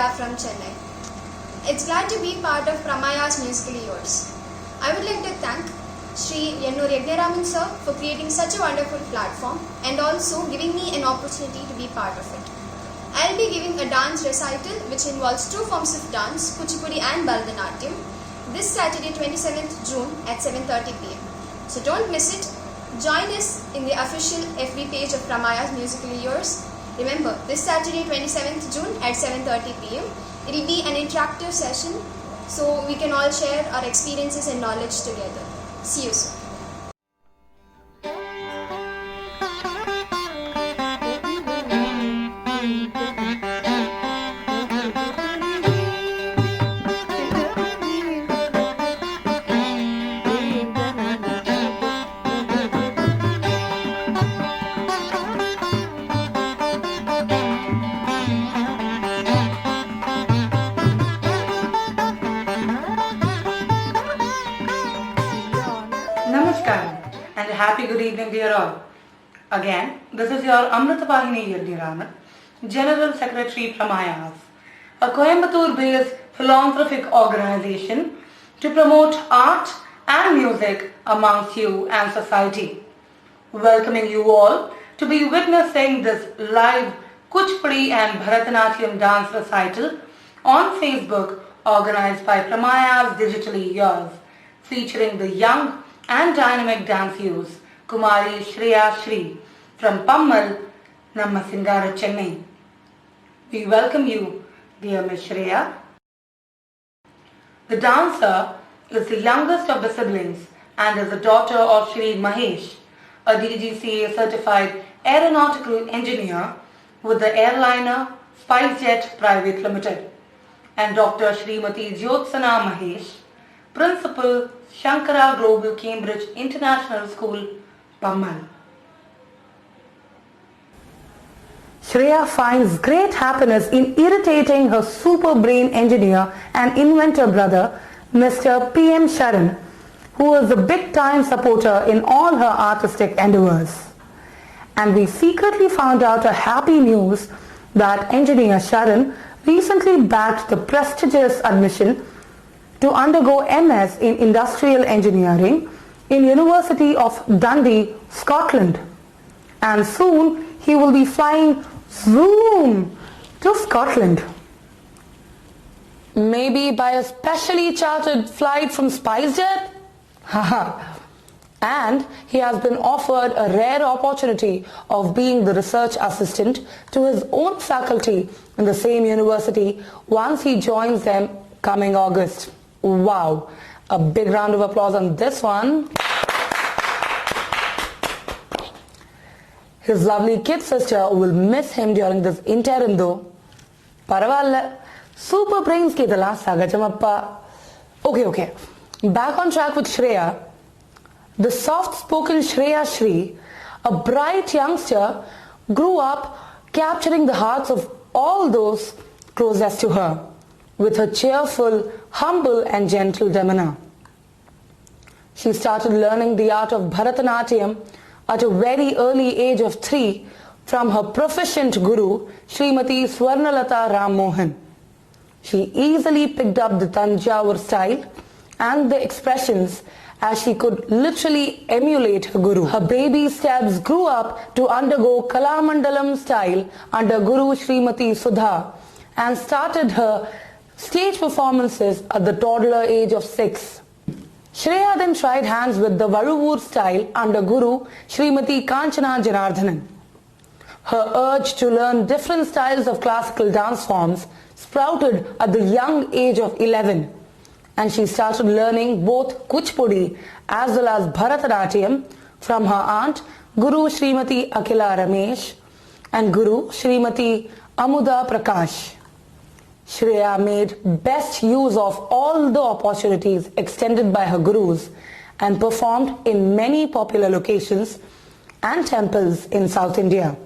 Shreya from Chennai. It's glad to be part of Pramaya's Musically Yours. I would like to thank Sri Yennur Yagnaraman sir for creating such a wonderful platform and also giving me an opportunity to be part of it. I'll be giving a dance recital which involves two forms of dance, Kuchipudi and Bharatanatyam, this Saturday 27th June at 7:30 pm. So don't miss it. Join us in the official FB page of Pramaya's Musically Yours. Remember, this Saturday 27th June at 7:30 pm. It will be an interactive session so we can all share our experiences and knowledge together. See you soon. And a happy good evening dear all. Again, this is your Amritavahini Yagnaraman, General Secretary Pramayas, a Coimbatore-based philanthropic organization to promote art and music amongst you and society. Welcoming you all to be witnessing this live Kuchipudi and Bharatanatyam dance recital on Facebook organized by Pramayas Digitally Yours, featuring the young and dynamic dance youth Kumari Shreya Shri from Pammal, Namma Singara, Chennai. We welcome you, dear Ms. Shreya. The dancer is the youngest of the siblings and is the daughter of Shri Mahesh, a DGCA certified aeronautical engineer with the airliner SpiceJet Private Limited, and Dr. Srimati Jyotsana Mahesh, Principal, Shankara Global Cambridge International School, Pammal. Shreya finds great happiness in irritating her super brain engineer and inventor brother, Mr. P.M. Sharan, who is a big-time supporter in all her artistic endeavors. And we secretly found out a happy news that engineer Sharan recently bagged the prestigious admission to undergo MS in Industrial Engineering in University of Dundee, Scotland. And soon he will be flying zoom to Scotland. Maybe by a specially chartered flight from SpiceJet? And he has been offered a rare opportunity of being the research assistant to his own faculty in the same university once he joins them coming August. Wow, a big round of applause on this one. His lovely kid sister will miss him during this interim though. Paravalla, super brains ki idella sagajamappa. Okay. Back on track with Shreya. The soft-spoken Shreya Shri, a bright youngster, grew up capturing the hearts of all those closest to her with her cheerful, humble and gentle demeanor. She started learning the art of Bharatanatyam at a very early age of 3 from her proficient guru, Srimati Swarnalata Ram Mohan. She easily picked up the Tanjavur style and the expressions as she could literally emulate her guru. Her baby steps grew up to undergo Kalamandalam style under Guru Srimati Sudha and started her stage performances at the toddler age of 6. Shreya then tried hands with the Varuvur style under Guru Srimati Kanchana Janardhanan. Her urge to learn different styles of classical dance forms sprouted at the young age of 11, and she started learning both Kuchipudi as well as Bharatanatyam from her aunt Guru Srimati Akila Ramesh and Guru Srimati Amuda Prakash. Shreya made best use of all the opportunities extended by her gurus and performed in many popular locations and temples in South India.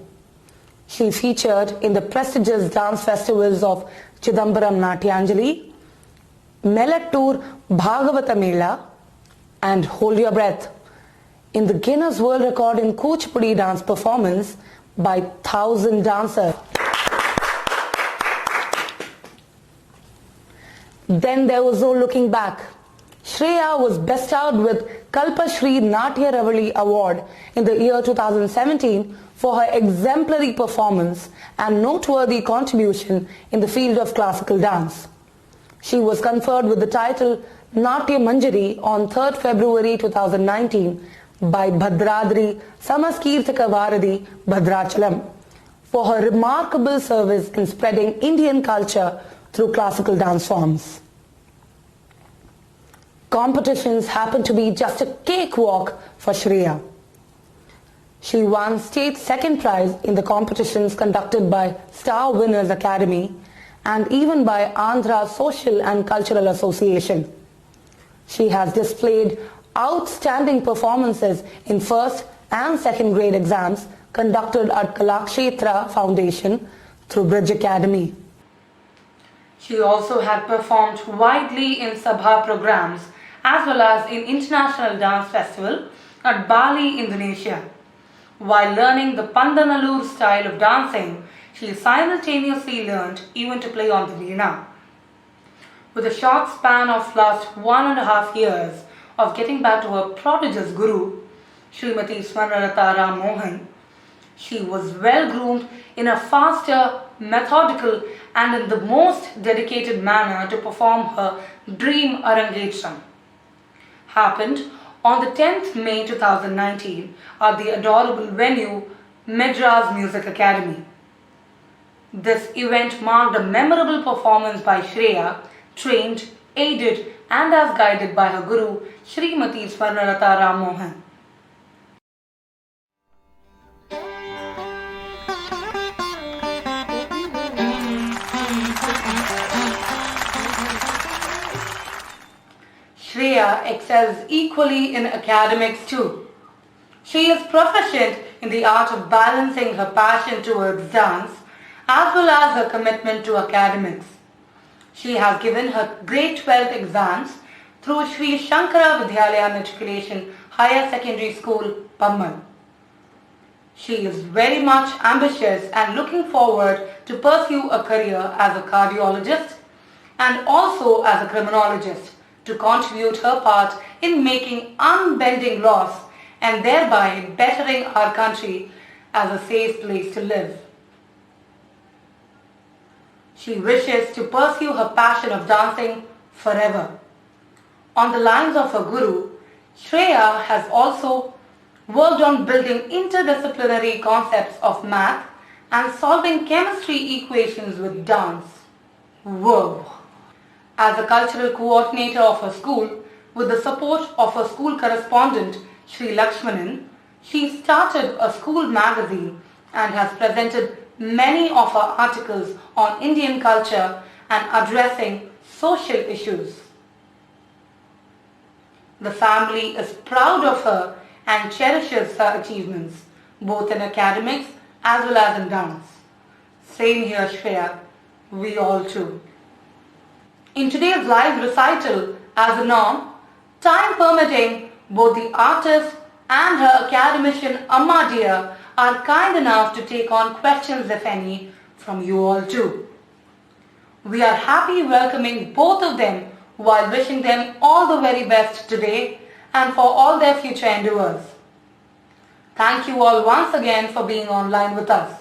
She featured in the prestigious dance festivals of Chidambaram Natyanjali, Melattur Bhagavata Mela and Hold Your Breath in the Guinness World Record in Kuchipudi dance performance by 1,000 dancers. Then there was no looking back. Shreya was bestowed with Kalpa Shri Natya Ravali Award in the year 2017 for her exemplary performance and noteworthy contribution in the field of classical dance. She was conferred with the title Natya Manjari on 3rd February 2019 by Bhadradri Samaskirtaka Varadi Bhadrachalam for her remarkable service in spreading Indian culture through classical dance forms. Competitions happened to be just a cakewalk for Shreya. She won state second prize in the competitions conducted by Star Winners Academy and even by Andhra Social and Cultural Association. She has displayed outstanding performances in first and second grade exams conducted at Kalakshetra Foundation through Bridge Academy. She also had performed widely in Sabha programs as well as in International Dance Festival at Bali, Indonesia. While learning the Pandanallur style of dancing, she simultaneously learned even to play on the veena. With a short span of last 1.5 years of getting back to her prodigious guru, Srimati Swarnalatha Ram Mohan, she was well groomed in a faster, methodical and in the most dedicated manner to perform her dream Arangetram. Happened on the 10th May 2019 at the adorable venue Madras Music Academy. This event marked a memorable performance by Shreya, trained, aided and as guided by her guru Srimati Swarnalatha Ram Mohan. Shreya excels equally in academics too. She is proficient in the art of balancing her passion towards dance as well as her commitment to academics. She has given her grade 12 exams through Sri Shankara Vidyalaya Matriculation Higher Secondary School, Pammal. She is very much ambitious and looking forward to pursue a career as a cardiologist and also as a criminologist to contribute her part in making unbending laws and thereby bettering our country as a safe place to live. She wishes to pursue her passion of dancing forever. On the lines of her guru, Shreya has also worked on building interdisciplinary concepts of math and solving chemistry equations with dance. Whoa! As a cultural coordinator of her school, with the support of her school correspondent, Sri Lakshmanan, she started a school magazine and has presented many of her articles on Indian culture and addressing social issues. The family is proud of her and cherishes her achievements, both in academics as well as in dance. Same here, Shreya. We all too. In today's live recital, as a norm, time permitting, both the artist and her academician Amma dear are kind enough to take on questions, if any, from you all too. We are happy welcoming both of them while wishing them all the very best today and for all their future endeavours. Thank you all once again for being online with us.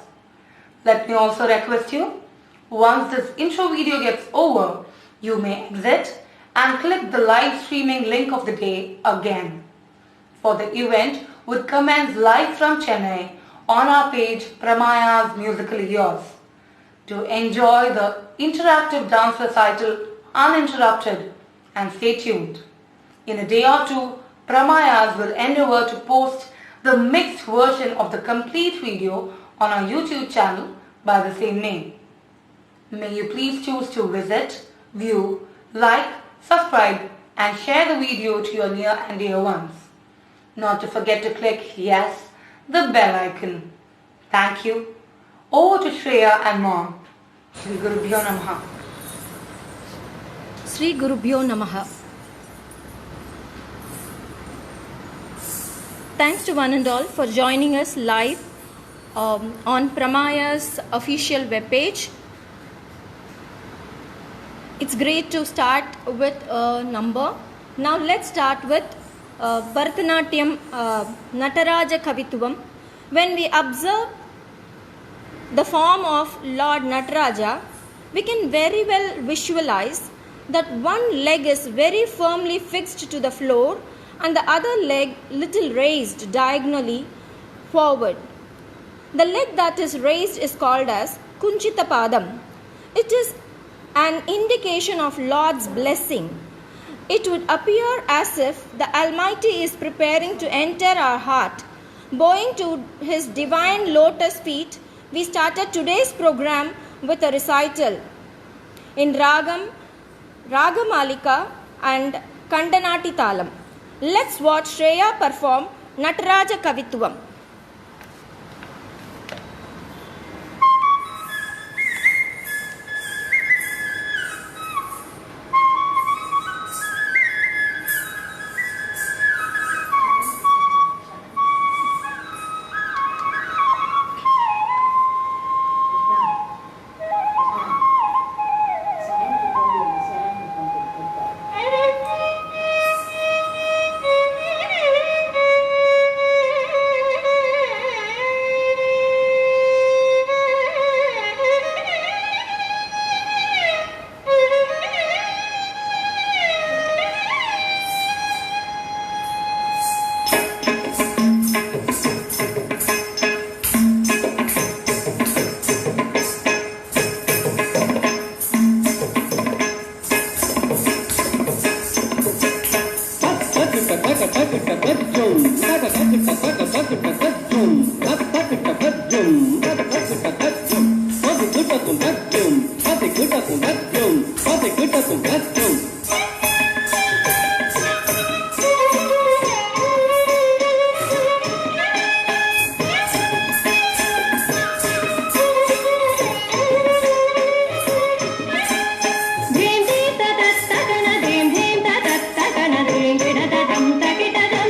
Let me also request you, once this intro video gets over, you may exit and click the live streaming link of the day again. For the event would commence live from Chennai on our page Pramaya's Musically Yours. To enjoy the interactive dance recital uninterrupted and stay tuned. In a day or two, Pramayas will endeavour to post the mixed version of the complete video on our YouTube channel by the same name. May you please choose to visit, view, like, subscribe and share the video to your near and dear ones. Not to forget to click yes, the bell icon. Thank you. Over to Shreya and Mom. Sri Gurubhyo Namaha. Sri Gurubhyo Namaha. Thanks to one and all for joining us live on Pramaya's official webpage. It's great to start with a number. Now let's start with Bharatanatyam Nataraja Kavitvam. When we observe the form of Lord Nataraja, we can very well visualize that one leg is very firmly fixed to the floor and the other leg little raised diagonally forward. The leg that is raised is called as Kunchita Padam. It is an indication of Lord's blessing. It would appear as if the Almighty is preparing to enter our heart. Bowing to His divine lotus feet, we started today's program with a recital in Ragam, Ragamalika and Kandanati Talam. Let's watch Shreya perform Nataraja Kavitvam. Dum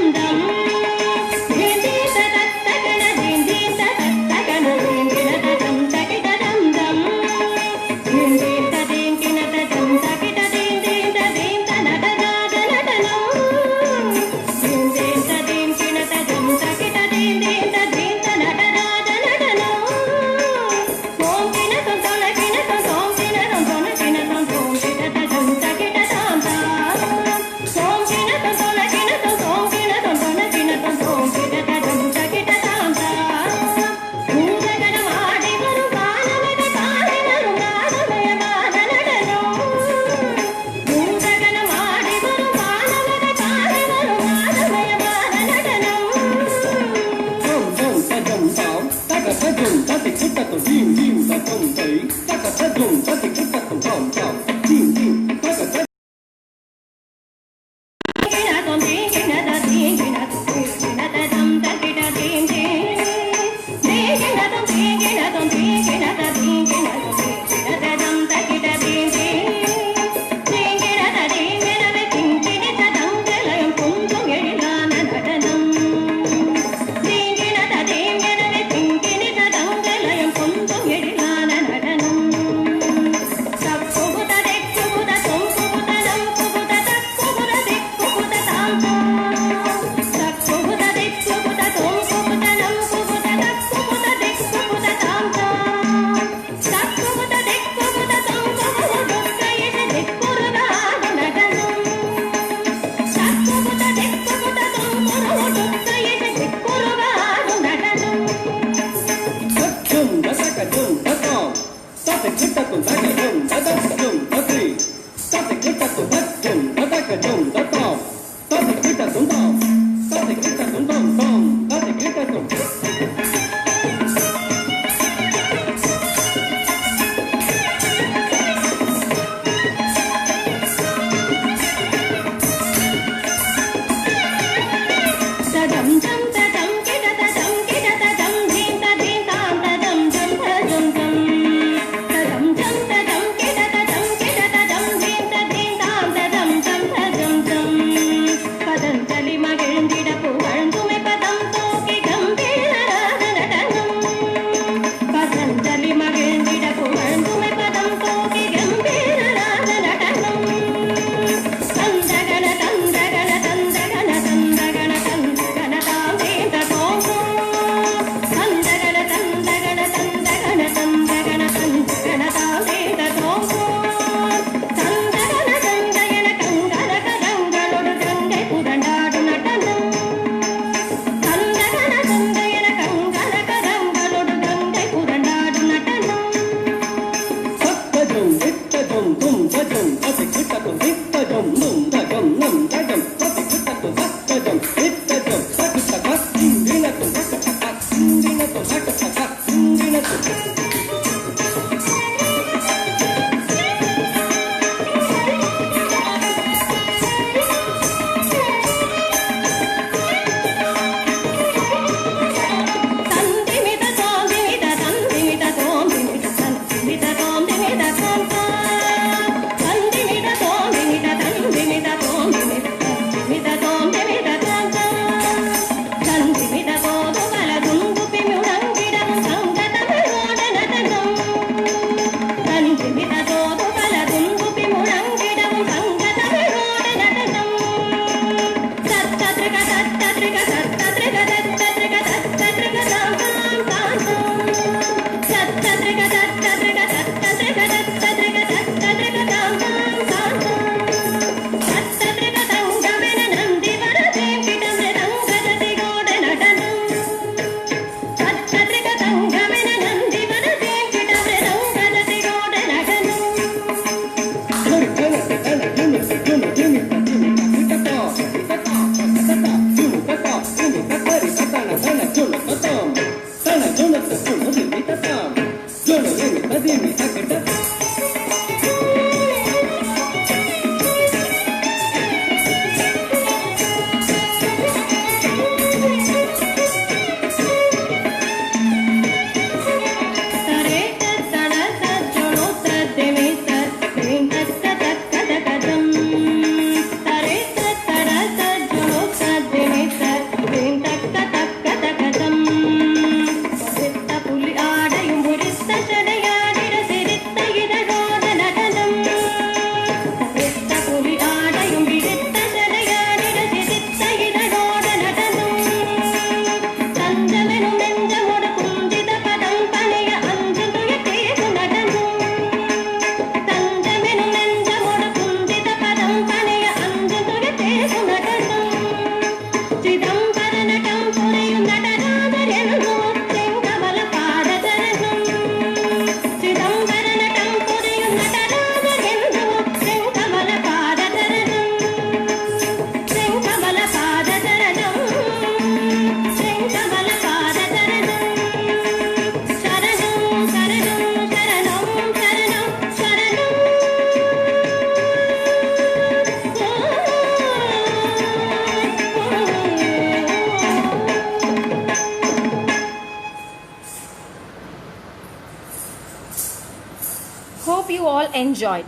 enjoyed.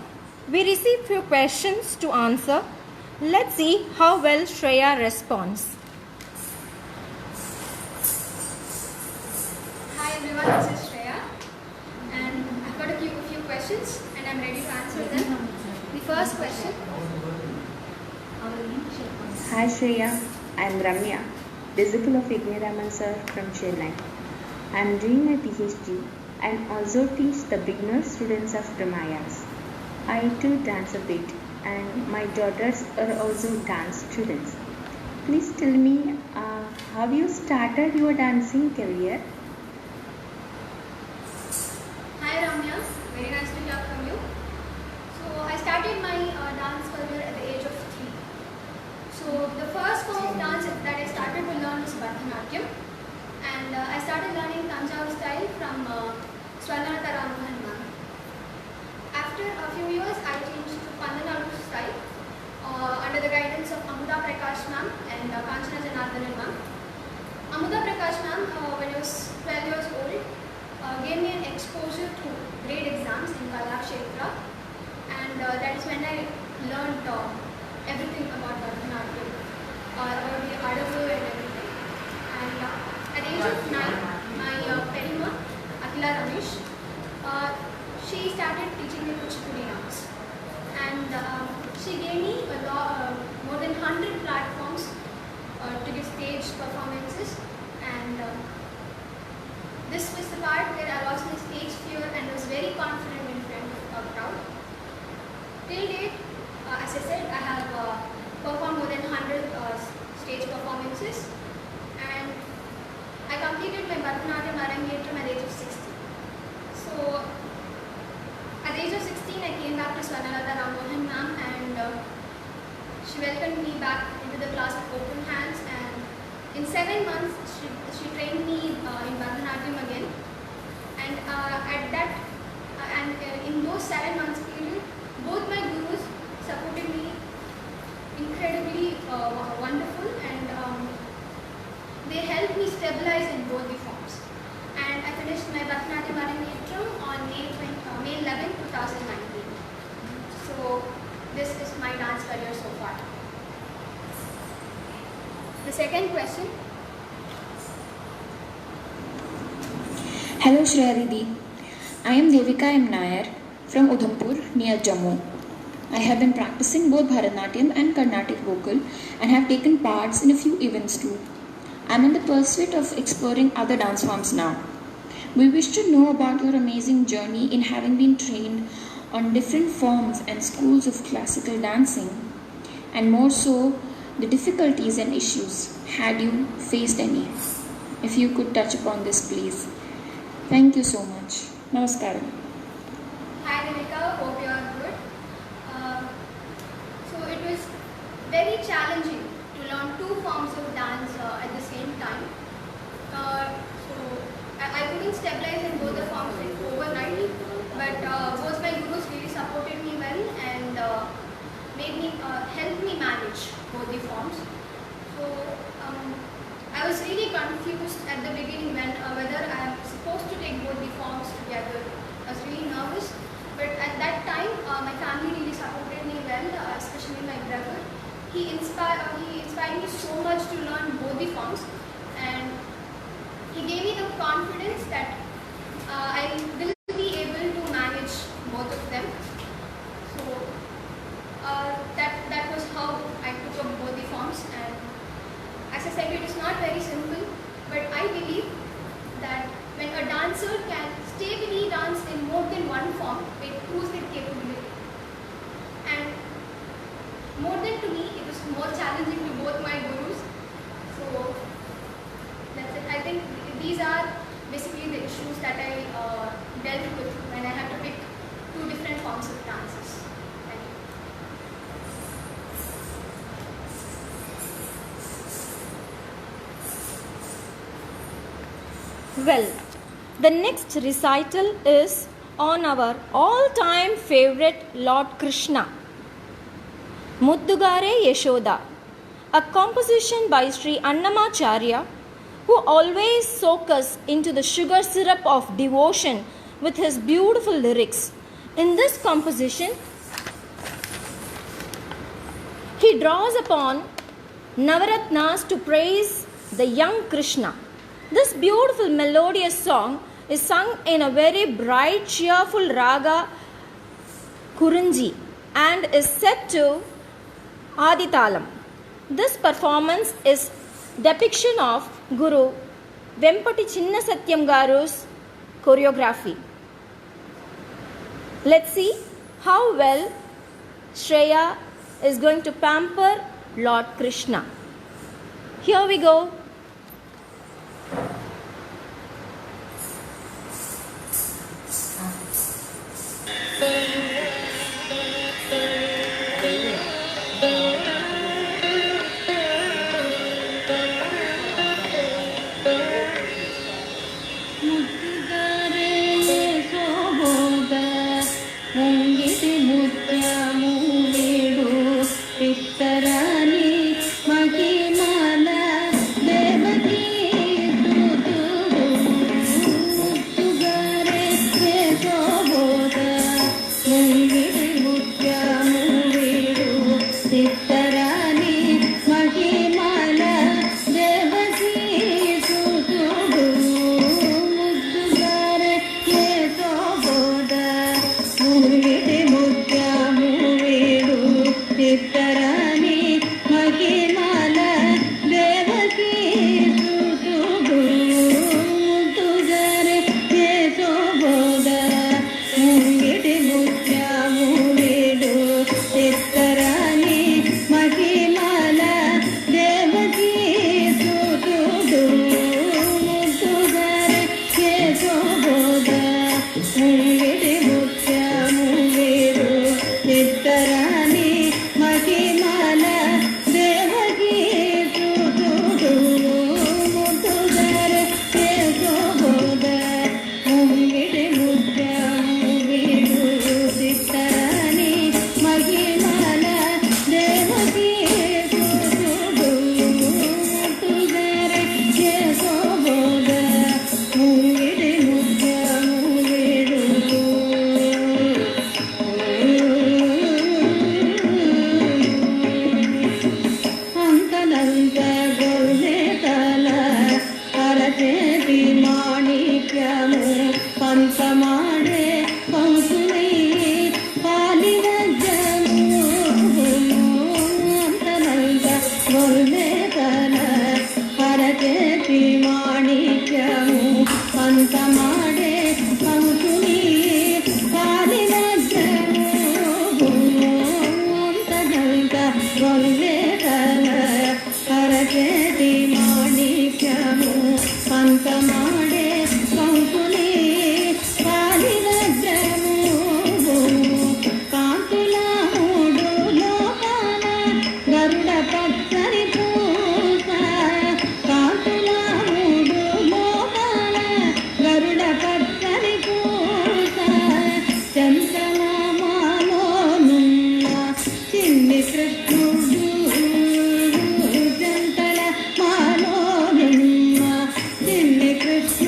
We received few questions to answer. Let's see how well Shreya responds. Hi everyone, this is Shreya, and I've got a few questions and I'm ready to answer them. The first question. Hi Shreya, I am Ramya, disciple of Yajnaraman sir from Chennai. I am doing my PhD and also teach the beginner students of Pramayas. I too dance a bit and my daughters are also dance students. Please tell me how you started your dancing career? Hi Ramya, very nice to hear from you. So I started my dance career at the age of 3. So the first form of dance that I started to learn was Bharatanatyam, and I started learning Tanjavur style from Swarnalata Ramohan ma'am. After a few years I changed to Pandanadu style under the guidance of Amuda Prakash ma'am and Kanchana Janardhanan ma'am. Amuda Prakash ma'am, when I was 12 years old, gave me an exposure to grade exams in Kalakshetra, and that is when I learned everything about Bharatanatyam, about the Adavu and everything. And at the age of 9, my Perima, Akila Ramesh, she started teaching me Kuchipudi dance. And she gave me more than 100 platforms to give stage performances. And this was the part where I lost my stage fear and was very confident in front of a crowd. Till date, as I said, I have performed more than 100 stage performances, and I completed my Bharatanatyam Arangetram at the age of 16. So, at the age of 16, I came back to Swarnalata Ramohan ma'am, and she welcomed me back into the class with open hands, and in 7 months, she trained me in Bharatanatyam again, and in those 7 months period, both my gurus supported me incredibly wonderful, and they helped me stabilize in both the forms. And I finished my Bharatanatyam Arangetram on May 11, 2019. So this is my dance career so far. The second question. Hello Shreya Didi, I am Devika M. Nair from Udhampur near Jammu. I have been practicing both Bharatanatyam and Carnatic vocal and have taken parts in a few events too. I am in the pursuit of exploring other dance forms now. We wish to know about your amazing journey in having been trained on different forms and schools of classical dancing, and more so the difficulties and issues. Had you faced any? If you could touch upon this, please. Thank you so much. Namaskaram. Hi Devika, hope you are good. So it was very challenging to learn 2 forms of dance at the same time. So I couldn't stabilize in both the forms overnight, but both my gurus really supported me well and helped me manage both the forms. So I was really confused at the beginning whether I am supposed to take both the forms together. I was really nervous, but at that time my family really supported me well, especially my brother. He inspired me so much to learn both the forms, and he gave me the confidence that I will be able to manage both of them. So that was how I took up both the forms. And as I said, it is not very simple, but I believe that when a dancer can stably dance in more than one form, it proves their capability. And more than to me, it was more challenging to both my gurus. So that's it. I think these are basically the issues that I dealt with when I had to pick 2 different forms of dances. Thank you. Well, the next recital is on our all-time favorite Lord Krishna, Muddugare Yashoda, a composition by Sri Annamacharya, who always soaks us into the sugar syrup of devotion with his beautiful lyrics. In this composition, he draws upon Navaratnas to praise the young Krishna. This beautiful melodious song is sung in a very bright, cheerful raga Kurunji and is set to Aditalam. This performance is depiction of Guru Vempati Chinna Satyam Garu's choreography. Let's see how well Shreya is going to pamper Lord Krishna. Here we go. Krishna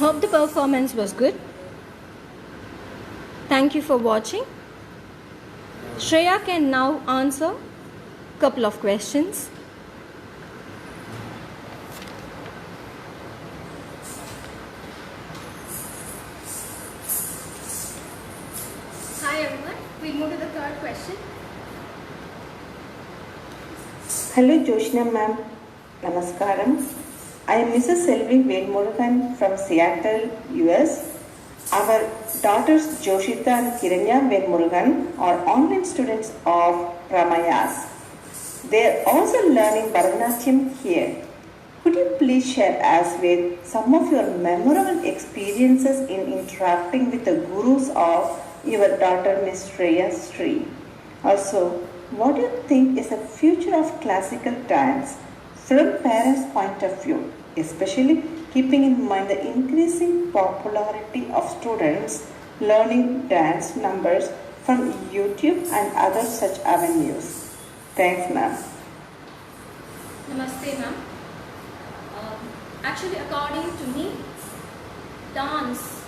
Hope the performance was good. Thank you for watching. Shreya can now answer a couple of questions. Hi everyone, we'll move to the third question. Hello Joshna ma'am, Namaskaram. I am Mrs. Selvi Velmurugan from Seattle, US. Our daughters Joshita and Kiranya Velmurugan are online students of Pramayas. They are also learning Bharatanatyam here. Could you please share us with some of your memorable experiences in interacting with the gurus of your daughter Miss Shreya Sri? Also, what do you think is the future of classical dance from parents' point of view, especially keeping in mind the increasing popularity of students learning dance numbers from YouTube and other such avenues? Thanks, ma'am. Namaste, ma'am. Actually, according to me, dance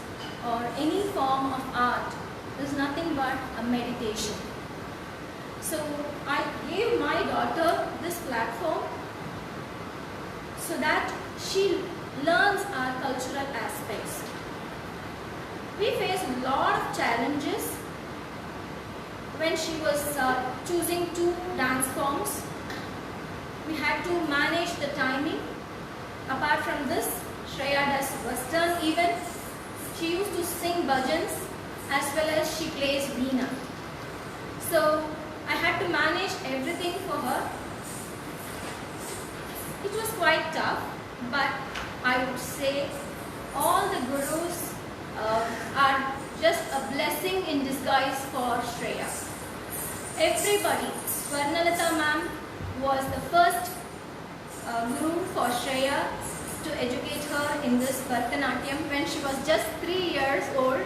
or any form of art is nothing but a meditation. So I gave my daughter this platform so that she learns our cultural aspects. We faced a lot of challenges when she was choosing two dance forms. We had to manage the timing. Apart from this, Shreya does Western even. She used to sing bhajans as well as she plays veena. So I had to manage everything for her. It was quite tough, but I would say all the gurus are just a blessing in disguise for Shreya. Everybody, Swarnalata ma'am was the first guru for Shreya to educate her in this Bharatanatyam when she was just 3 years old.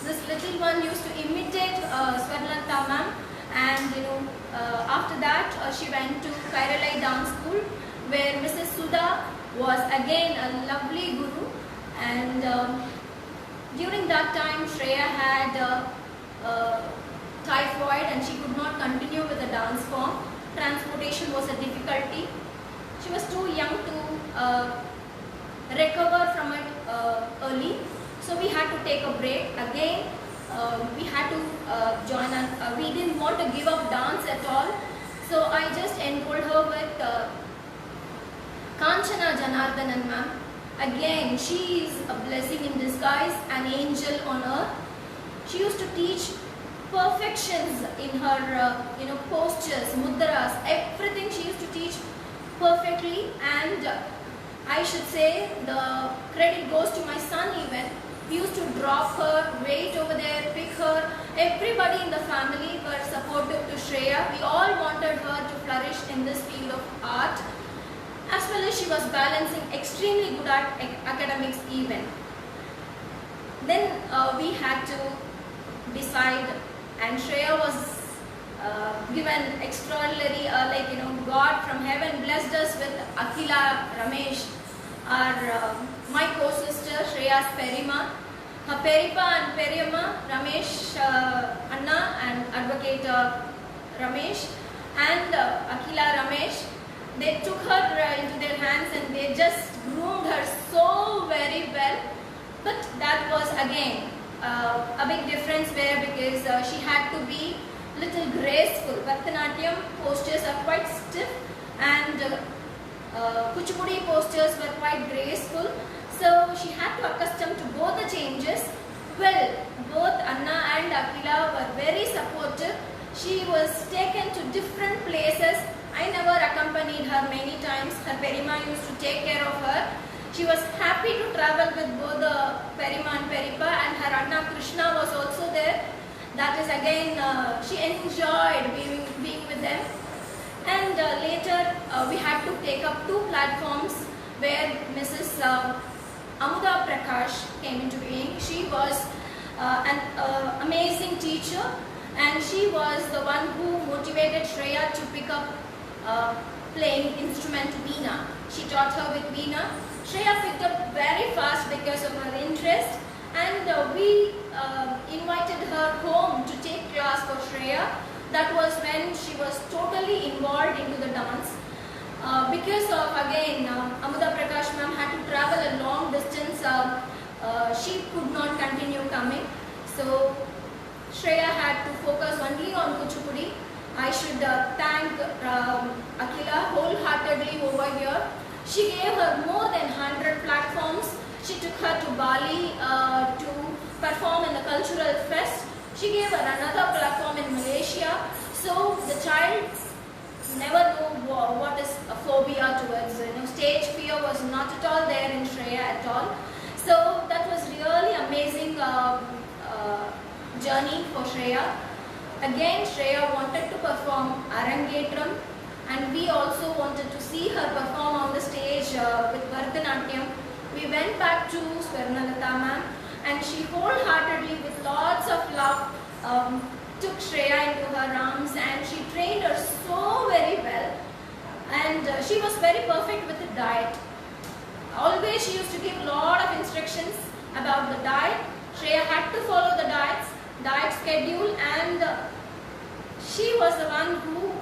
This little one used to imitate Swarnalata ma'am, and after that she went to Kairalai dance school where Mrs. Sudha was again a lovely guru, and during that time Shreya had typhoid and she could not continue with the dance form. Transportation was a difficulty. She was too young to recover from it early, so we had to take a break again. We had to join and we didn't want to give up dance at all, so I just enrolled her with Kanchana Janardhanan ma'am. Again, she is a blessing in disguise, an angel on earth. She used to teach perfections in her postures, mudras, everything she used to teach perfectly, and I should say the credit goes to my son even. He used to drop her, wait over there, pick her. Everybody in the family were supportive to Shreya. We all wanted her to flourish in this field of art. As well as she was balancing extremely good at academics even. Then we had to decide, and Shreya was given extraordinary, God from heaven blessed us with Akila Ramesh, my co-sister Shreya's Perima, her Peripa and Periyamma, Ramesh Anna and Advocate Ramesh and Akila Ramesh. They took her into their hands and they just groomed her so very well. But that was again a big difference where, because she had to be little graceful. Bharatanatyam postures are quite stiff and Kuchipudi postures were quite graceful. So she had to accustom to both the changes. Well, both Anna and Akila were very supportive. She was taken to different places. I never accompanied her many times. Her Perima used to take care of her. She was happy to travel with both the Perima and Peripa, and her Anna Krishna was also there. That is again, she enjoyed being with them. And later we had to take up two platforms where Mrs. Amuda Prakash came into being. She was an amazing teacher, and she was the one who motivated Shreya to pick up playing instrument veena. She taught her with veena. Shreya picked up very fast because of her interest, and we invited her home to take class for Shreya. That was when she was totally involved into the dance. Because of again Amuda Prakash ma'am had to travel a long distance, she could not continue coming. So Shreya had to focus only on Kuchipudi. I should thank Akila wholeheartedly over here. She gave her more than 100 platforms. She took her to Bali to perform in the cultural fest. She gave her another platform in Malaysia. So the child never knew what is a phobia towards, stage fear was not at all there in Shreya at all. So that was really amazing journey for Shreya. Again, Shreya wanted to perform Arangetram, and we also wanted to see her perform on the stage with Bharatanatyam. We went back to Swarnalata ma'am, and she wholeheartedly, with lots of love, took Shreya into her arms, and she trained her so very well. And she was very perfect with the diet. Always she used to give a lot of instructions about the diet. Shreya had to follow the diet schedule, and she was the one who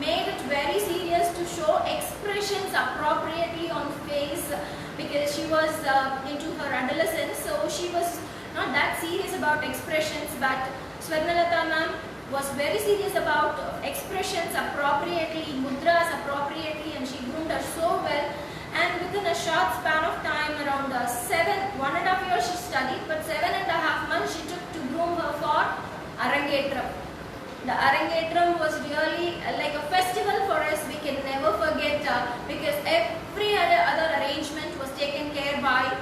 made it very serious to show expressions appropriately on face, because she was into her adolescence, so she was not that serious about expressions. But Swarnalata ma'am was very serious about expressions appropriately, mudras appropriately, and she groomed her so well. And within a short span of time, around 1.5 years she studied, but 7.5 months she took to groom her for Arangetram. The Arangetram was really like a festival for us. We can never forget, because every other arrangement was taken care by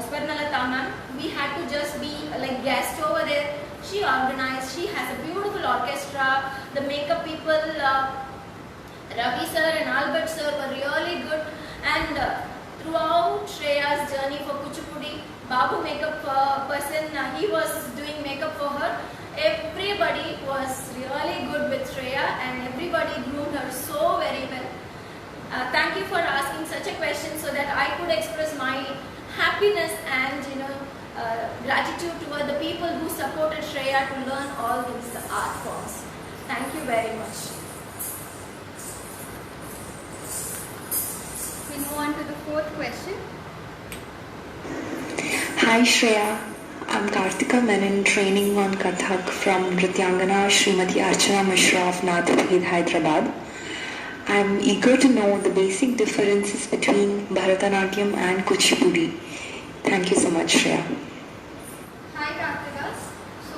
Swarnalata ma'am. We had to just be like guests over there. She organized. She has a beautiful orchestra. The makeup people, Ravi sir and Albert sir, were really good. And throughout Shreya's journey for Kuchipudi, Babu makeup person, he was doing makeup for her. Everybody was really good with Shreya, and everybody groomed her so very well. Thank you for asking such a question, so that I could express my happiness and gratitude toward the people who supported Shreya to learn all these art forms. Thank you very much. We move on to the fourth question. Hi Shreya, I'm Kartika Menon, training on Kathak from Nrityangana Srimati Archana Mishra of Nathaped, Hyderabad. I'm eager to know the basic differences between Bharatanatyam and Kuchipudi. Thank you so much, Shreya. Hi Kartika. So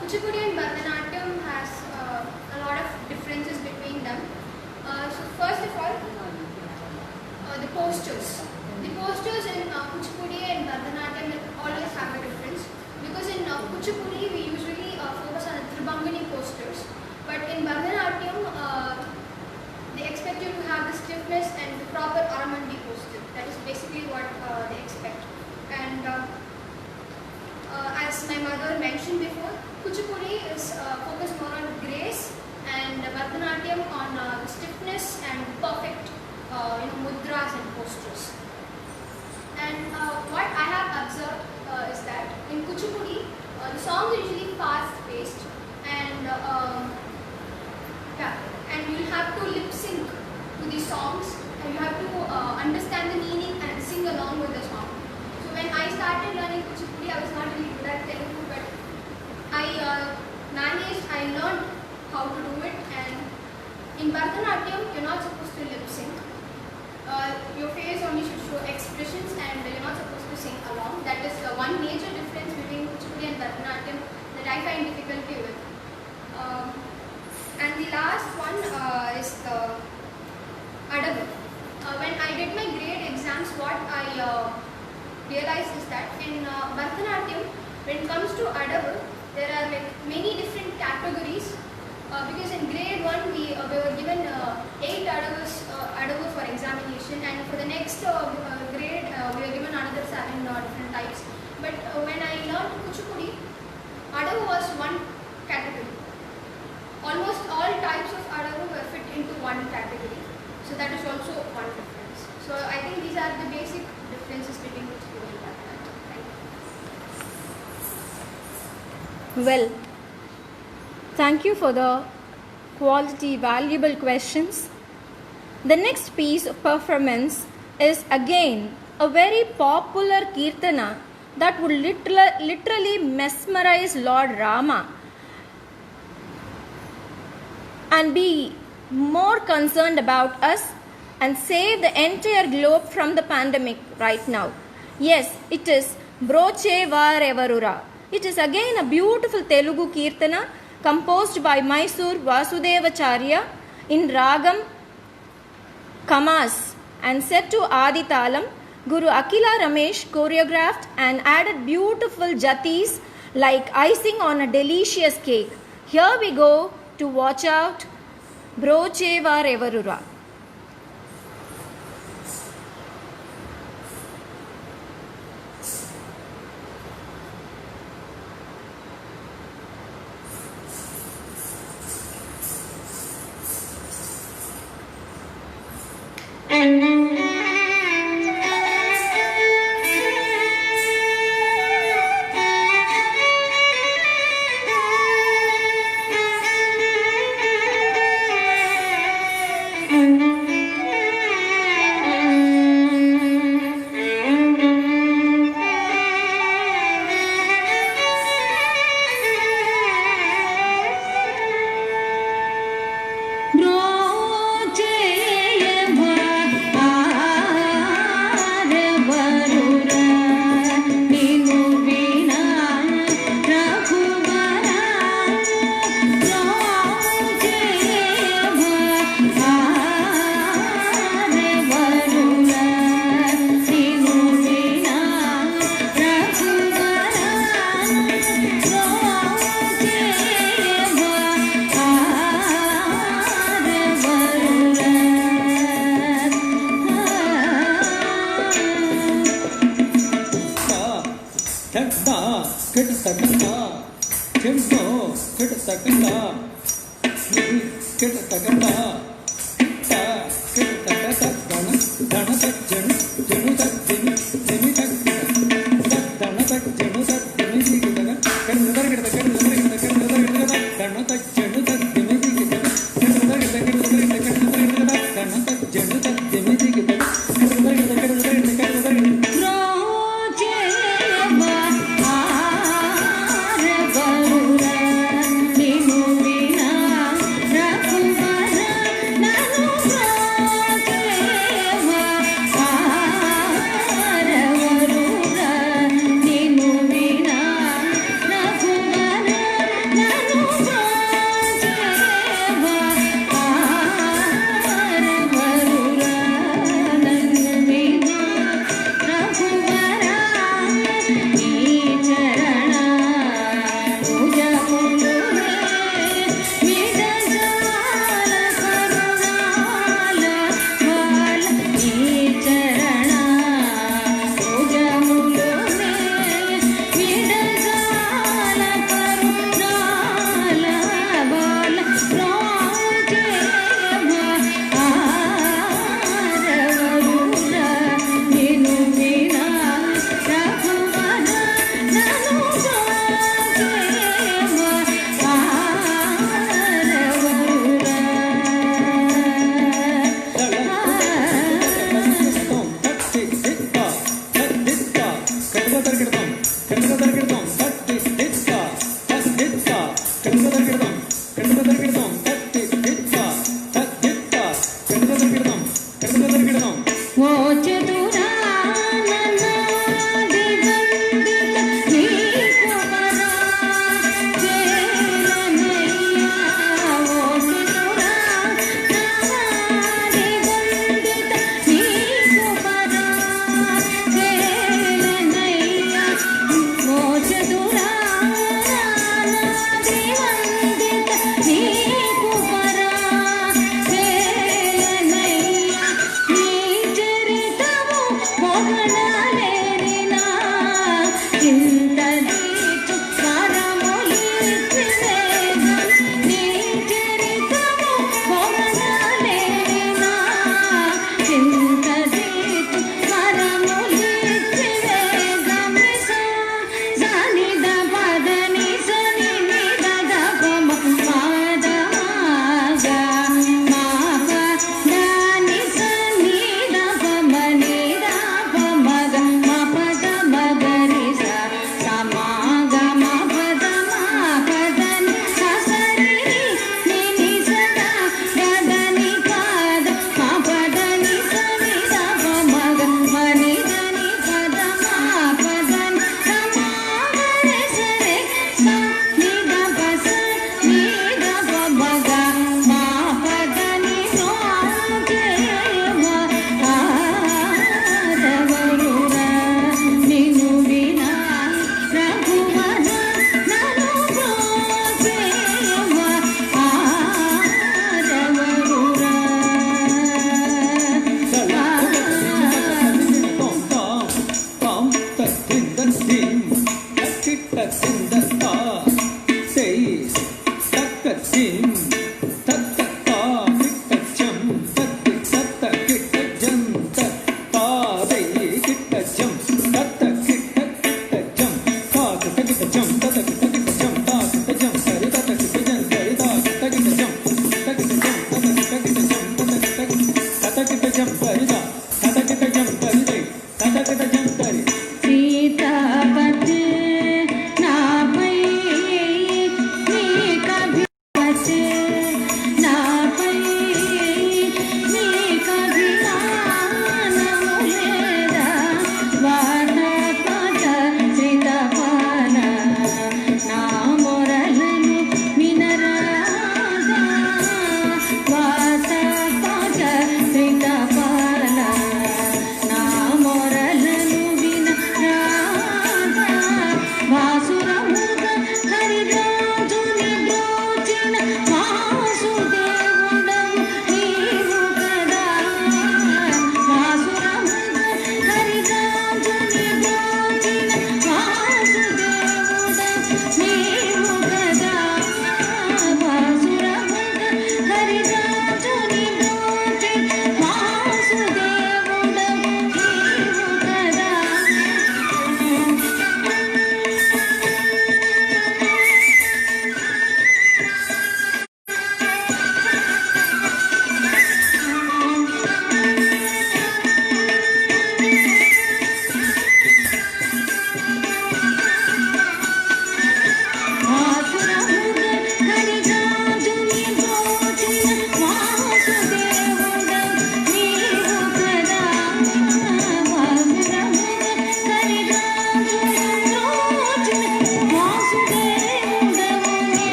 Kuchipudi and Bharatanatyam has a lot of differences between them. So first of all, the postures. The postures in Kuchipudi and Bharatanatyam always have a difference, because in Kuchipudi we usually focus on the Tribhangani postures, but in Bharatanatyam they expect you to have the stiffness and the proper Aramandi posture. That is basically what they expect. And as my mother mentioned before, Kuchipudi is focused more on grace, and Bharatanatyam on the stiffness and perfect mudras and postures. And what I have observed is that in Kuchipudi, the songs are usually fast-paced, and you'll have to lip sync to the songs, and you have to understand the meaning and sing along with the song. So when I started learning Kuchipudi, I was not really good at Telugu, but I learned how to do it. And in Bharatanatyam, you're not supposed to lip sync. Your face only should show expressions, and you're not supposed to sing along. That is one major difference between Kuchipudi and Bharatanatyam that I find difficulty with. And the last one is the Adavu. When I did my grade exams, what I realized is that in Bharatanatyam, when it comes to Adavu, there are like many different categories. Because in grade 1 we were given 8 Adavu for examination, and for the next grade we were given another 7 different types. But when I learned Kuchipudi, Adavu was one category. Almost all types of Adavu were fit into one category. So that is also one difference. So I think these are the basic differences between Kuchipudi and Bharatanatyam. Thank you. Well, thank you for the quality, valuable questions. The next piece of performance is again a very popular Kirtana that would literally mesmerize Lord Rama and be more concerned about us and save the entire globe from the pandemic right now. Yes, it is Broche Varevarura. It is again a beautiful Telugu Kirtana composed by Mysore Vasudevacharya in Ragam Kamas and set to Adi Talam. Guru Akila Ramesh choreographed and added beautiful jatis like icing on a delicious cake. Here we go to watch out Brocheva Revarura.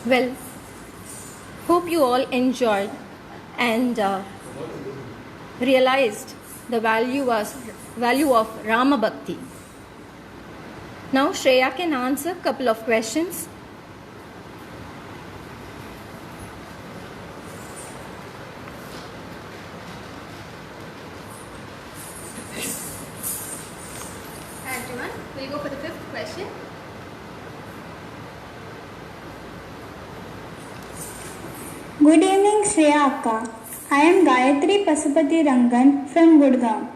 Well, hope you all enjoyed and realized the value of Rama Bhakti. Now Shreya can answer a couple of questions. Hi everyone, we'll go for the fifth question. Good evening, Shreya Akka. I am Gayatri Pasupati Rangan from Gurgaon.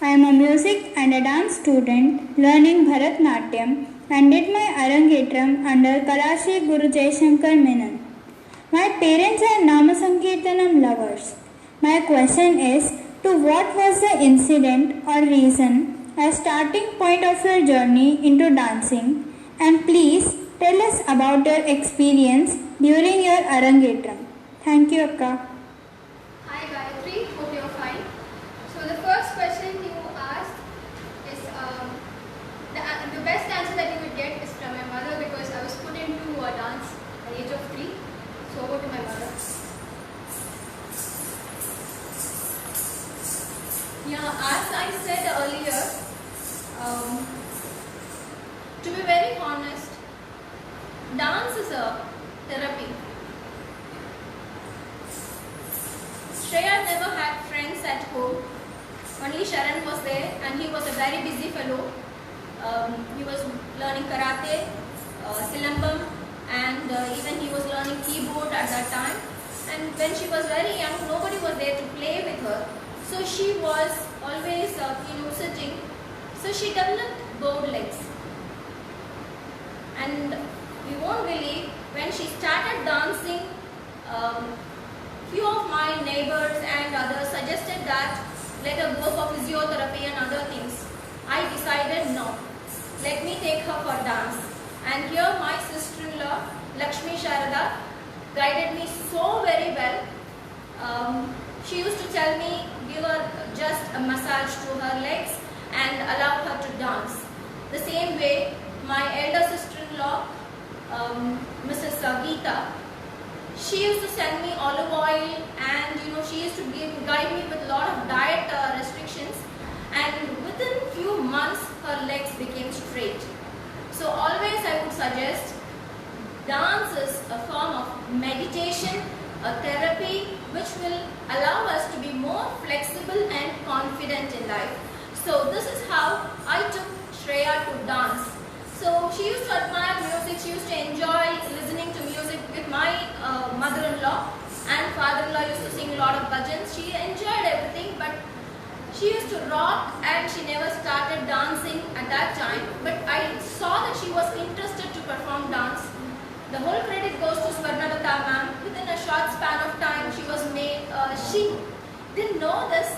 I am a music and a dance student learning Bharatnatyam and did my Arangetram under Kalashi Guru Jaishankar Menon. My parents are Namasankirtanam lovers. My question is, to what was the incident or reason a starting point of your journey into dancing? And please tell us about your experience during your Arangetram. Thank you, Akka. Hi Gayatri, hope you're fine. So the first question you asked is the best answer that you would get is from my mother, because I was put into a dance at the age of 3. So over to my mother. Yeah, as I said earlier, to be very honest, dance is a therapy. Shreya never had friends at home. Only Sharan was there, and he was a very busy fellow. He was learning karate, silambam, and even he was learning keyboard at that time. And when she was very young, nobody was there to play with her. So she was always, sitting. So she developed bow legs. And you won't believe, when she started dancing, few of my neighbors and others suggested that let her go for physiotherapy and other things. I decided no, let me take her for dance. And here my sister-in-law, Lakshmi Sharada, guided me so very well. She used to tell me, give her just a massage to her legs and allow her to dance. The same way, my elder sister-in-law, Mrs. Geeta, she used to send me olive oil, and she used to guide me with a lot of diet restrictions, and within few months her legs became straight. So always I would suggest, dance is a form of meditation, a therapy which will allow us to be more flexible and confident in life. So this is how I took Shreya to dance. So she used to admire music, she used to enjoy listening to music with my mother-in-law, and father-in-law used to sing a lot of bhajans. She enjoyed everything, but she used to rock, and she never started dancing at that time. But I saw that she was interested to perform dance. The whole credit goes to Swarnalata ma'am. Within a short span of time, she was made, she didn't know this,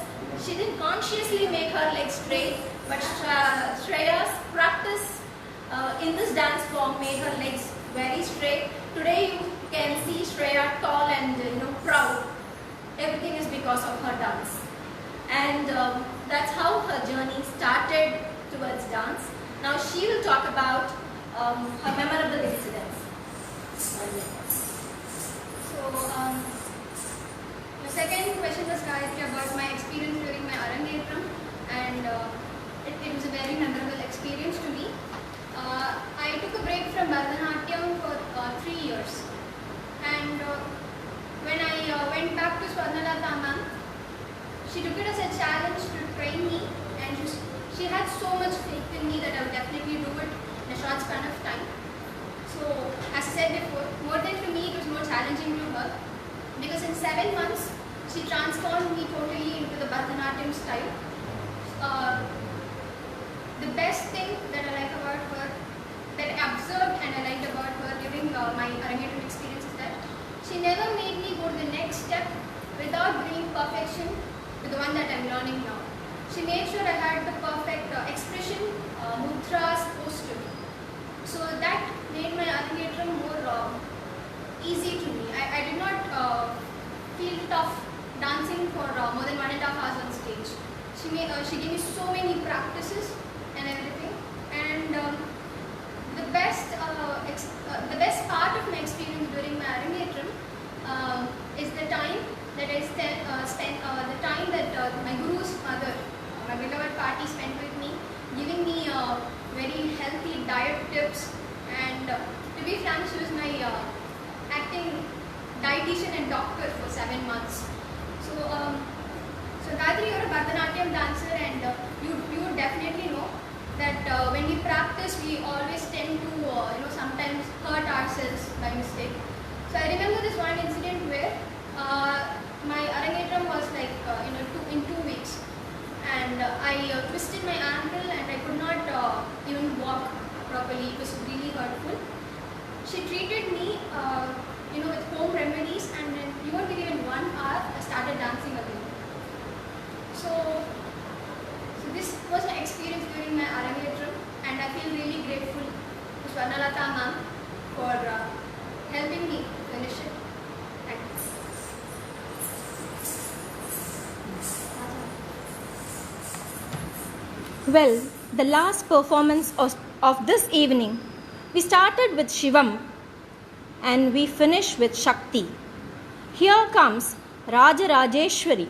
she didn't consciously make her legs straight, but Shreya's practice in this dance form made her legs very straight. Today you can see Shreya tall and proud. Everything is because of her dance. And that's how her journey started towards dance. Now she will talk about her memorable incidents. So the second question was Gayatri about my experience during my Arangetram, and it was a very memorable experience to me. I took a break from Bharatanatyam for 3 years, and when I went back to Swarnalata ma'am, she took it as a challenge to train me, and she had so much faith in me that I would definitely do it in a short span of time. So as I said before, more than to me, it was more challenging to her, because in 7 months she transformed me totally into the Bharatanatyam style. The best thing that I like about her, that I observed and I liked about her during my Arangetram experience, is that she never made me go to the next step without bringing perfection to the one that I'm learning now. She made sure I had the perfect expression, mudras, posture. So that made my Arangetram more easy to me. I did not feel tough dancing for more than 1.5 hours on stage. She gave me so many practices and everything, and the best part of my experience during the time that my guru's mother, my beloved Pati, spent with me, giving me very healthy diet tips. And to be frank, she was my acting dietitian and doctor for 7 months. So Gayatri, you're a Bharatanatyam dancer, and you would definitely know that when we practice, we always tend to sometimes hurt ourselves by mistake. So I remember this one incident where my Arangetram was like in 2 weeks, and I twisted my ankle and I could not even walk properly. It was really hurtful. She treated me with home remedies, and then you won't believe, in 1 hour I started dancing again. So this was my experience during my Arangetram, and I feel really grateful to Swarnalata ma'am for helping me finish it. Thanks. Well, the last performance of this evening, we started with Shivam and we finish with Shakti. Here comes Raja Rajeshwari.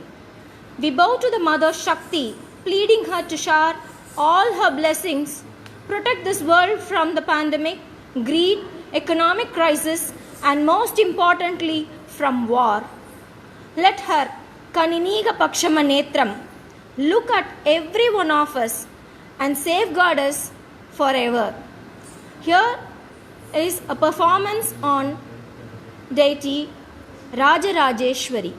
We bow to the Mother Shakti, pleading her to shower all her blessings, protect this world from the pandemic, greed, economic crisis, and most importantly, from war. Let her Kaniniga Pakshama Netram look at every one of us and safeguard us forever. Here is a performance on deity Raja Rajeshwari.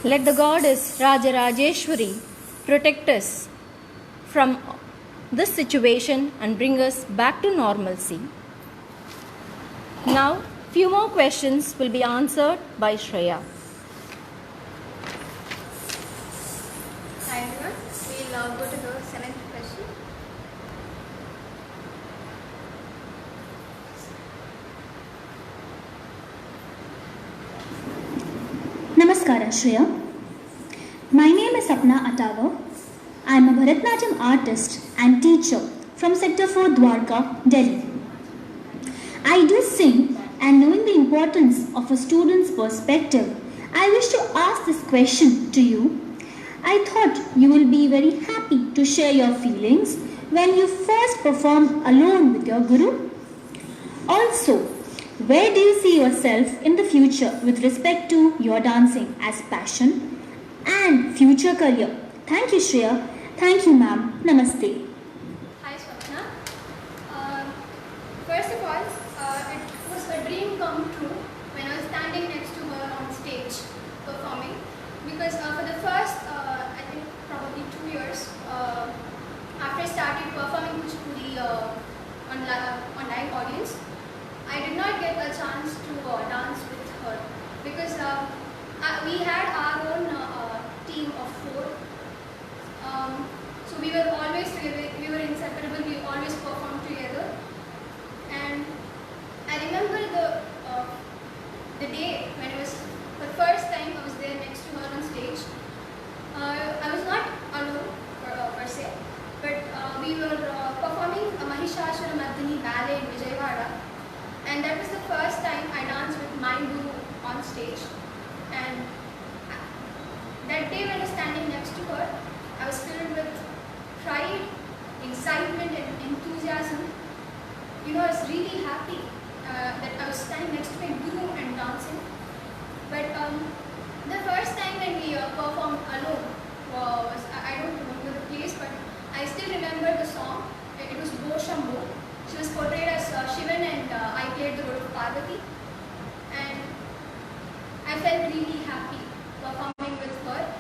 Let the goddess Rajarajeshwari protect us from this situation and bring us back to normalcy. Now, few more questions will be answered by Shreya. Hi everyone, we'll go to the 7th question. Namaskara Shreya. My name is Sapna Atawa. I am a Bharatanatyam artist and teacher from Sector 4 Dwarka, Delhi. I do sing, and knowing the importance of a student's perspective, I wish to ask this question to you. I thought you will be very happy to share your feelings when you first performed alone with your guru. Also, where do you see yourself in the future with respect to your dancing as passion and future career? Thank you, Shreya. Thank you, ma'am. Namaste. Hi Swapna. First of all, it was a dream come true when I was standing next to her on stage performing, because for the first, I think probably 2 years after I started performing Kuchipudi on live audience, I did not get a chance to dance the day when it was the first time I was there next to her on stage, I was not alone per se, but we were performing a Mahishasura Mardini ballet in Vijayawada, and that was the first time I danced with my guru on stage. And that day when I was standing next to her, I was filled with pride, excitement and enthusiasm. You know, I was really happy that I was standing next to my guru and dancing. But the first time when we performed alone was, I don't remember the place, but I still remember the song. It was Bo Shambho. She was portrayed as Shivan and I played the role of Parvati. And I felt really happy performing with her.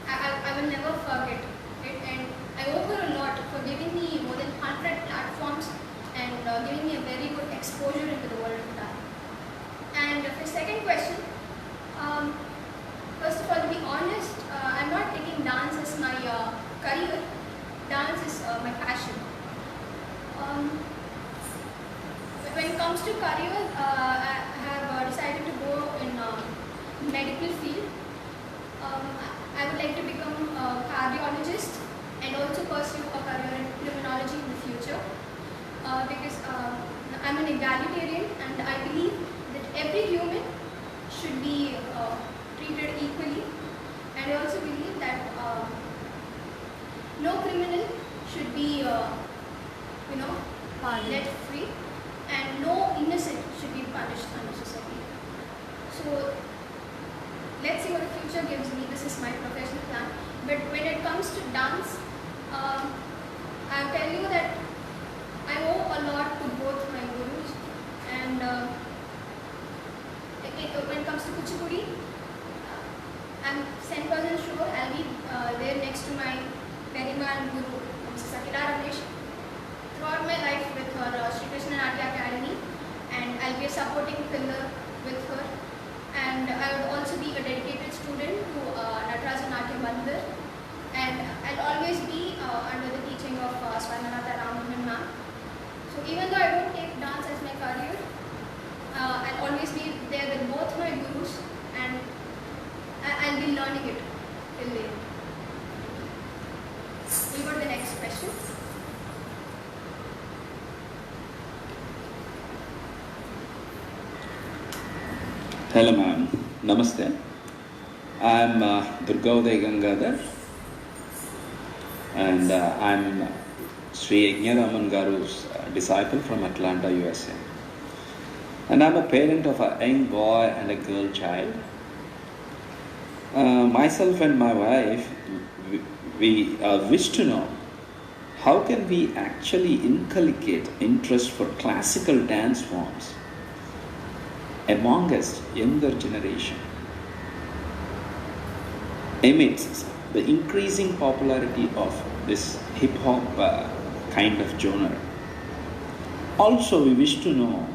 I will never forget it, and I owe her a lot for giving me more than 100 platforms and giving me a very good exposure into the world of dance. And for second question, first of all, to be honest, I'm not taking dance as my career. Dance is my passion. When it comes to career, I have decided to go in medical field. I would like to become a cardiologist and also pursue a career in criminology in the future because I'm an egalitarian and I believe that every human should be treated equally, and I also believe that no criminal should be let free, and no innocent should be punished unnecessarily. So let's see what the future gives me. This is my professional plan. But when it comes to dance, I'll tell you that I owe a lot to both my gurus. And when it comes to Kuchipudi, I'm 10% sure I'll be there next to my Perimal guru, Mrs. Akila Ramesh, throughout my life with her Sri Krishna Natya Academy, and I'll be a supporting pillar with her. And I would also be a dedicated student to Nataraja Natya Mandir, and I'll always be under the teaching of Swarnalatha Ramanujan ma'am. So even though I don't take dance as my career, I'll always be there with both my gurus, and I'll be learning it till the end. We'll go to the next question. Hello ma'am, namaste. I'm Durgauday Gangadhar, and I'm Sri Yajnaraman Garu's disciple from Atlanta, USA. And I'm a parent of a young boy and a girl child. Myself and my wife, we wish to know how can we actually inculcate interest for classical dance forms amongst younger generation amidst the increasing popularity of this hip-hop kind of genre. Also, we wish to know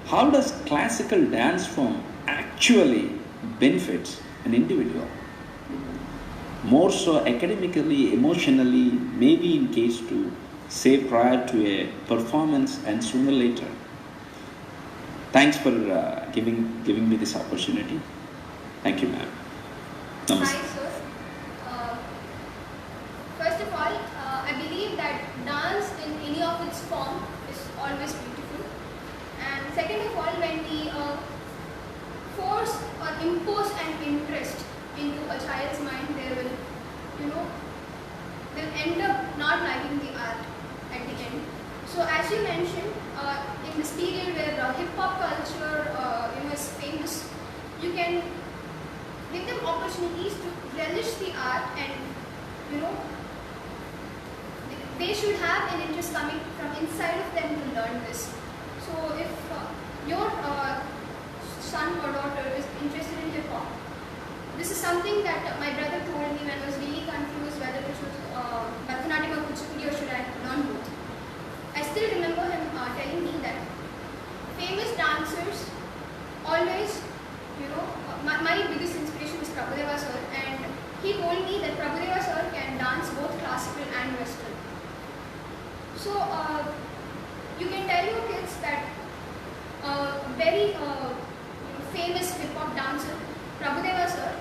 how does classical dance form actually benefits an individual, more so academically, emotionally, maybe in case to say prior to a performance and sooner or later. Thanks for giving me this opportunity. Thank you, ma'am. Namaste. Hi, sir. First of all, I believe that dance in any of its form is always beautiful. And second of all, when we force or impose an interest into a child's mind, they will, they'll end up not liking the art at the end. So as you mentioned, in this period where hip-hop culture is famous, you can give them opportunities to relish the art, and they should have an interest coming from inside of them to learn this. So if your son or daughter is interested in hip-hop, this is something that my brother told me when I was really confused whether to choose Bharatanatyam or Kuchipudi or should I learn both. I still remember him telling me that famous dancers always, my biggest inspiration was Prabhudeva sir, and he told me that Prabhudeva sir can dance both classical and western. So you can tell your kids that very famous Prabhudeva sir,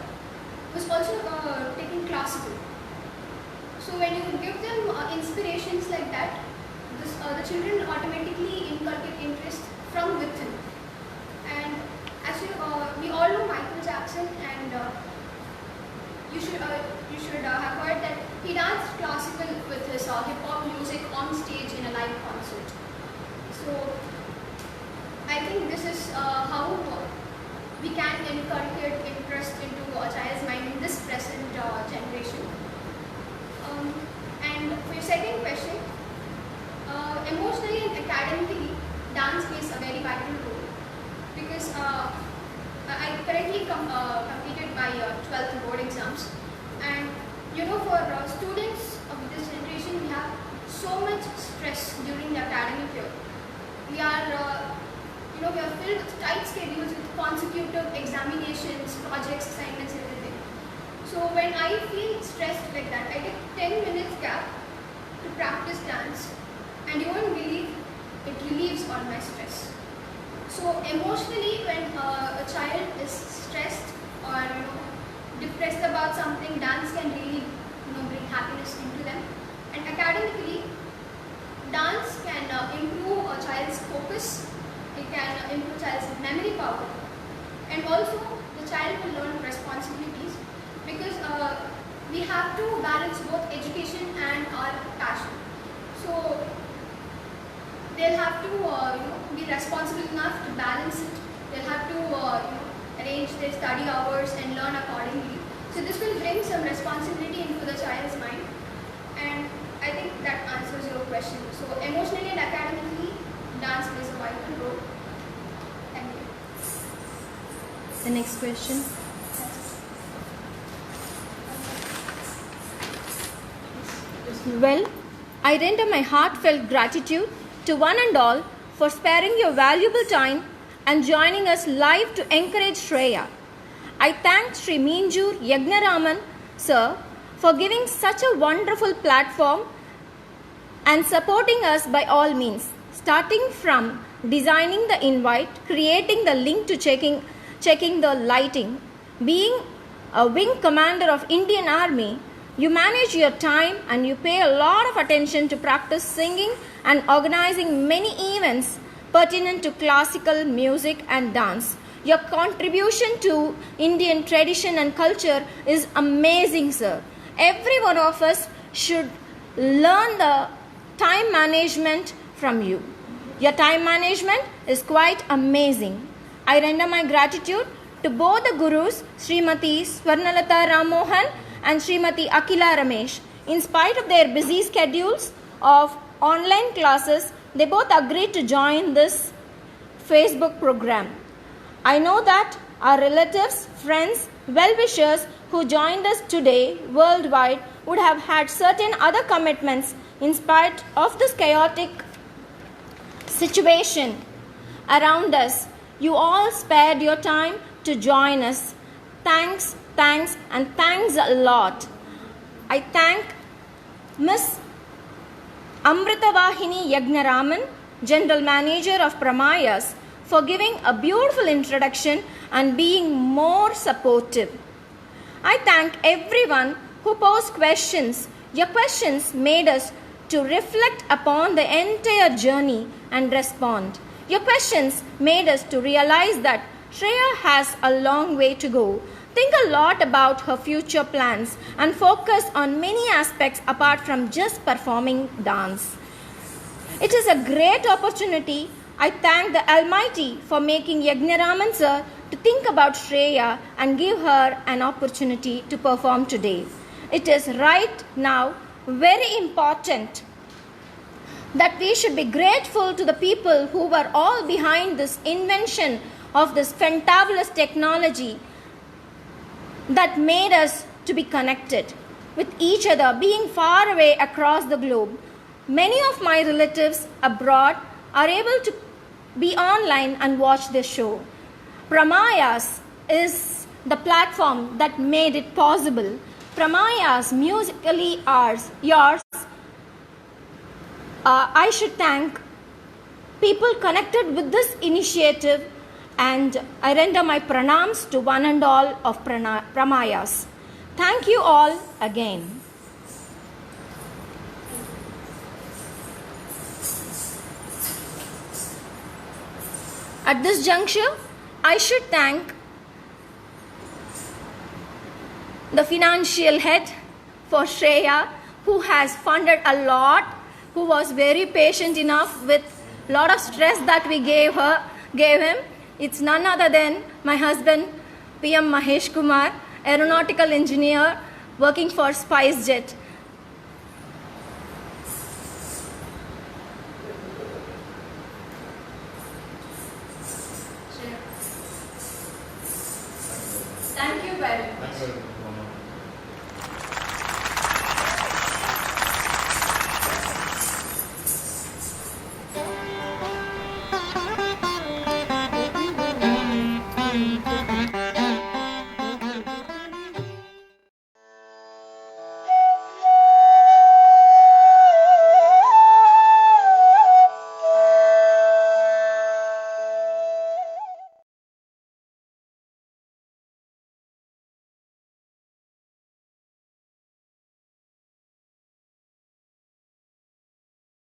was also taking classical. So when you give them inspirations like that, the children automatically inculcate interest from within. And as we all know Michael Jackson, and you should have heard that he danced classical with his hip hop music on stage in a live concert. So I think this is how we can inculcate interest into a child's mind in this present generation. And for your second question, emotionally and academically, dance plays a very vital role, because I currently completed my 12th board exams, and for students of this generation, we have so much stress during the academic year. We are we are filled with tight schedules with consecutive examinations, projects, assignments, everything. So when I feel stressed like that, I take 10 minutes gap to practice dance, and you won't believe it relieves all my stress. So emotionally, when a child is stressed or depressed about something, dance can really bring happiness into them. And academically, dance can improve a child's focus. It can improve child's memory power, and also the child will learn responsibilities, because we have to balance both education and our passion. So they'll have to be responsible enough to balance it. They'll have to arrange their study hours and learn accordingly. So this will bring some responsibility into the child's mind, and I think that answers your question. So emotionally and academically, dance plays a vital role. Thank you. The next question. Well, I render my heartfelt gratitude to one and all for sparing your valuable time and joining us live to encourage Shreya. I thank Sri Minjur Yagnaraman sir for giving such a wonderful platform and supporting us by all means, starting from designing the invite, creating the link to checking the lighting. Being a wing commander of Indian Army, you manage your time and you pay a lot of attention to practice singing and organizing many events pertinent to classical music and dance. Your contribution to Indian tradition and culture is amazing, sir. Every one of us should learn the time management from you. Your time management is quite amazing. I render my gratitude to both the gurus, Srimati Swarnalata Ramohan and Srimati Akila Ramesh. In spite of their busy schedules of online classes, they both agreed to join this Facebook program. I know that our relatives, friends, well-wishers who joined us today worldwide would have had certain other commitments in spite of this chaotic situation around us. You all spared your time to join us. Thanks, and thanks a lot. I thank Miss Amritavahini Yagnaraman, General Manager of Pramayas, for giving a beautiful introduction and being more supportive. I thank everyone who posed questions. Your questions made us to reflect upon the entire journey and respond. Your questions made us to realize that Shreya has a long way to go. Think a lot about her future plans and focus on many aspects apart from just performing dance. It is a great opportunity. I thank the Almighty for making Yagnaraman sir to think about Shreya and give her an opportunity to perform today. It is right now very important that we should be grateful to the people who were all behind this invention of this fantabulous technology that made us to be connected with each other, being far away across the globe. Many of my relatives abroad are able to be online and watch this show. Pramayas is the platform that made it possible. Pramayas musically yours. I should thank people connected with this initiative and I render my pranams to one and all of Pramayas. Thank you all again. At this juncture, I should thank the financial head for Shreya, who has funded a lot, who was very patient enough with a lot of stress that we gave him. It's none other than my husband, PM Mahesh Kumar, aeronautical engineer working for SpiceJet. Thank you very much.